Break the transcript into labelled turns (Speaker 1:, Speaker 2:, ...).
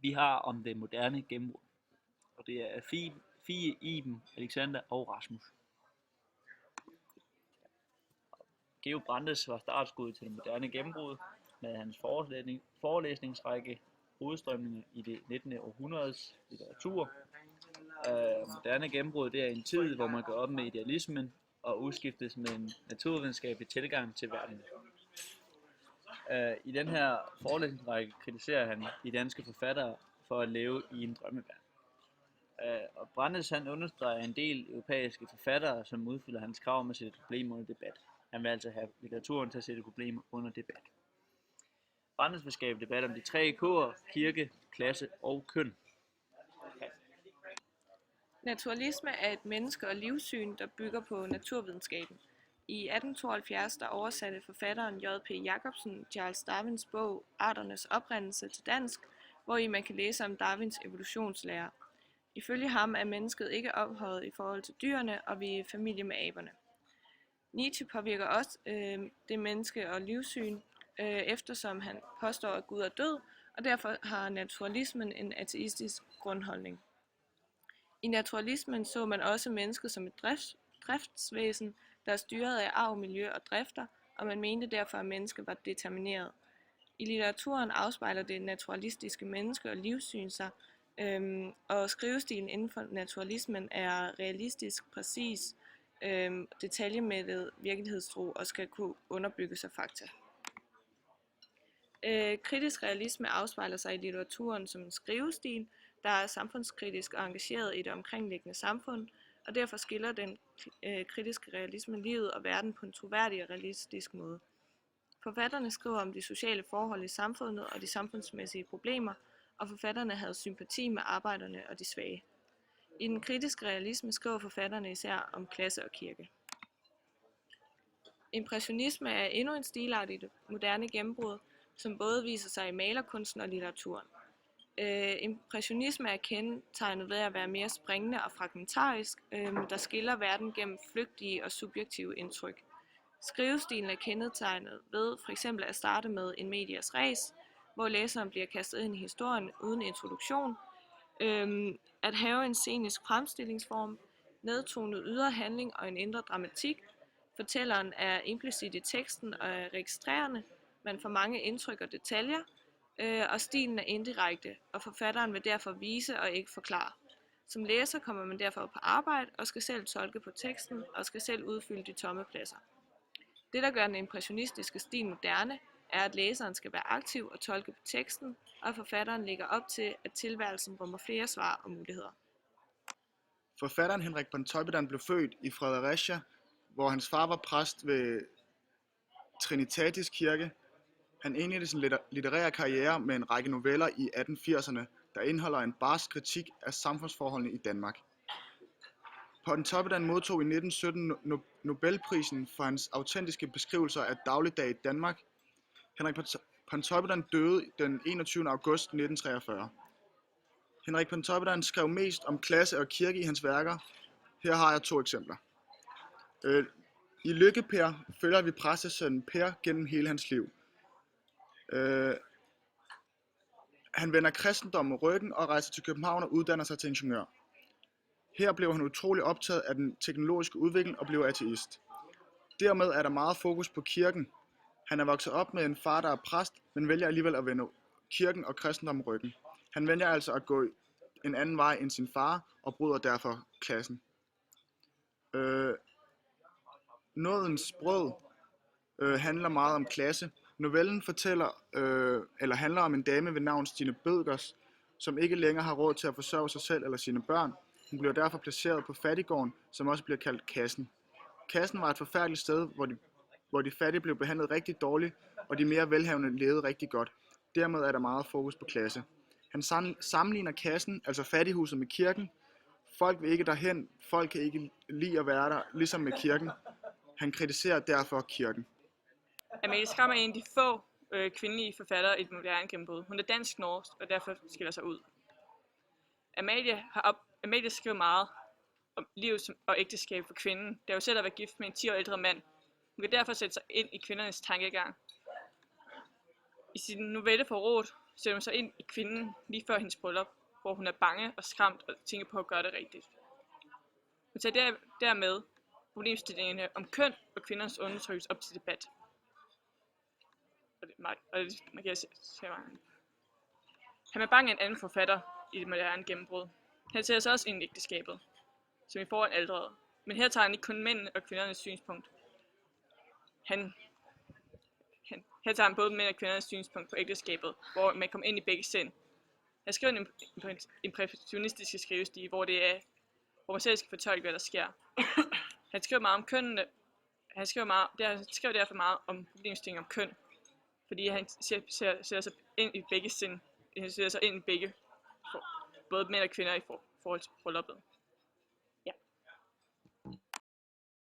Speaker 1: vi har om det moderne gennembrud. Og det er Fie, Iben, Alexander og Rasmus. Georg Brandes var startskuddet til det moderne gennembrud med hans forelæsningsrække Hovedstrømninger i det 19. århundredes litteratur. Moderne gennembrud, det er en tid, hvor man går op med idealismen og udskiftes med en naturvidenskabelig tilgang til verden. I den her forelæsningsrække kritiserer han de danske forfattere for at leve i en drømmeverden. Og Brandes han understreger en del europæiske forfattere, som udfylder hans krav om at sætte problemer under debat. Han vil altså have litteraturen til at sætte problemer under debat. Brandes vil skabe debat om de tre K'er: kirke, klasse og køn.
Speaker 2: Naturalisme er et menneske- og livssyn, der bygger på naturvidenskaben. I 1872 der oversatte forfatteren J.P. Jacobsen Charles Darwins bog Arternes oprindelse til dansk, hvori man kan læse om Darwins evolutionslære. Ifølge ham er mennesket ikke ophøjet i forhold til dyrene, og vi er familie med aberne. Nietzsche påvirker også det menneske- og livssyn, eftersom han påstår, at Gud er død, og derfor har naturalismen en ateistisk grundholdning. I naturalismen så man også mennesket som et driftsvæsen, der er styret af arv, miljø og drifter, og man mente derfor, at mennesket var determineret. I litteraturen afspejler det naturalistiske menneske- og livssyn sig, og skrivestilen inden for naturalismen er realistisk, præcis, detaljemættet, virkelighedstro og skal kunne underbygges af fakta. Kritisk realisme afspejler sig i litteraturen som en skrivestil, der er samfundskritisk og engageret i det omkringliggende samfund, og derfor skiller den kritiske realisme livet og verden på en troværdig og realistisk måde. Forfatterne skriver om de sociale forhold i samfundet og de samfundsmæssige problemer, og forfatterne havde sympati med arbejderne og de svage. I den kritiske realisme skriver forfatterne især om klasse og kirke. Impressionisme er endnu en stilart i det moderne gennembrud, som både viser sig i malerkunsten og litteraturen. Impressionisme er kendetegnet ved at være mere springende og fragmentarisk, der skiller verden gennem flygtige og subjektive indtryk. Skrivestilen er kendetegnet ved f.eks. at starte med en medias res, hvor læseren bliver kastet ind i historien uden introduktion, at have en scenisk fremstillingsform, nedtonet ydre handling og en indre dramatik. Fortælleren er implicit i teksten og er registrerende, man får mange indtryk og detaljer, og stilen er indirekte, og forfatteren vil derfor vise og ikke forklare. Som læser kommer man derfor på arbejde og skal selv tolke på teksten og skal selv udfylde de tomme pladser. Det, der gør den impressionistiske stil moderne, er, at læseren skal være aktiv og tolke på teksten, og forfatteren lægger op til, at tilværelsen rummer flere svar og muligheder.
Speaker 3: Forfatteren Henrik Pontoppidan blev født i Fredericia, hvor hans far var præst ved Trinitatis Kirke. Han indledte sin litterære karriere med en række noveller i 1880'erne, der indeholder en barsk kritik af samfundsforholdene i Danmark. Pontoppidan modtog i 1917 Nobelprisen for hans autentiske beskrivelser af dagligdag i Danmark. Henrik Pontoppidan døde den 21. august 1943. Henrik Pontoppidan skrev mest om klasse og kirke i hans værker. Her har jeg 2 eksempler. I Lykke-Per følger vi præstesønnen Per gennem hele hans liv. Han vender kristendommen ryggen og rejser til København og uddanner sig til ingeniør. Her blev han utrolig optaget af den teknologiske udvikling og blev ateist. Dermed er der meget fokus på kirken. Han er vokset op med en far, der er præst, men vælger alligevel at vende kirken og kristendommen ryggen. Han vælger altså at gå en anden vej end sin far og bryder derfor klassen. Nådens brød handler meget om klasse. Novellen handler om en dame ved navn Stine Bødkers, som ikke længere har råd til at forsørge sig selv eller sine børn. Hun bliver derfor placeret på fattiggården, som også bliver kaldt Kassen. Kassen var et forfærdeligt sted, hvor de fattige blev behandlet rigtig dårligt, og de mere velhavende levede rigtig godt. Dermed er der meget fokus på klasse. Han sammenligner kassen, altså fattighuset, med kirken. Folk vil ikke derhen, folk kan ikke lide at være der, ligesom med kirken. Han kritiserer derfor kirken.
Speaker 4: Amalie Skram er en af de få kvindelige forfattere i det moderne gennembrud. Hun er dansk-norsk og derfor skiller sig ud. Amalie skriver meget om liv og ægteskab for kvinden, der jo selv har været gift med en 10 år ældre mand. Hun kan derfor sætte sig ind i kvindernes tankegang. I sin novelle Forrådt sætter hun sig ind i kvinden lige før hendes bryllup, hvor hun er bange og skræmt og tænker på at gøre det rigtigt. Hun tager dermed problemstillingerne om køn og kvinders undertrykkelse op til debat. Man kan se mange. Han er bange en anden forfatter i det moderne gennembrud. Han sætter sig også ind i ægteskabet, som i foran aldrede. Men her tager han ikke kun mændene og kvindernes synspunkt. Her tager han både mænd og kvindernes synspunkt på ægteskabet, hvor man kommer ind i begge sind. Han skriver en impressionistisk skrivestil, hvor man selv skal fortolke, hvad der sker. Han skriver meget om kønnene. Han skriver derfor meget om problemstillinger om køn, fordi han ser sig ind i begge sind. Han ser sig ind i begge, både mænd og kvinder i forhold til brylluppet.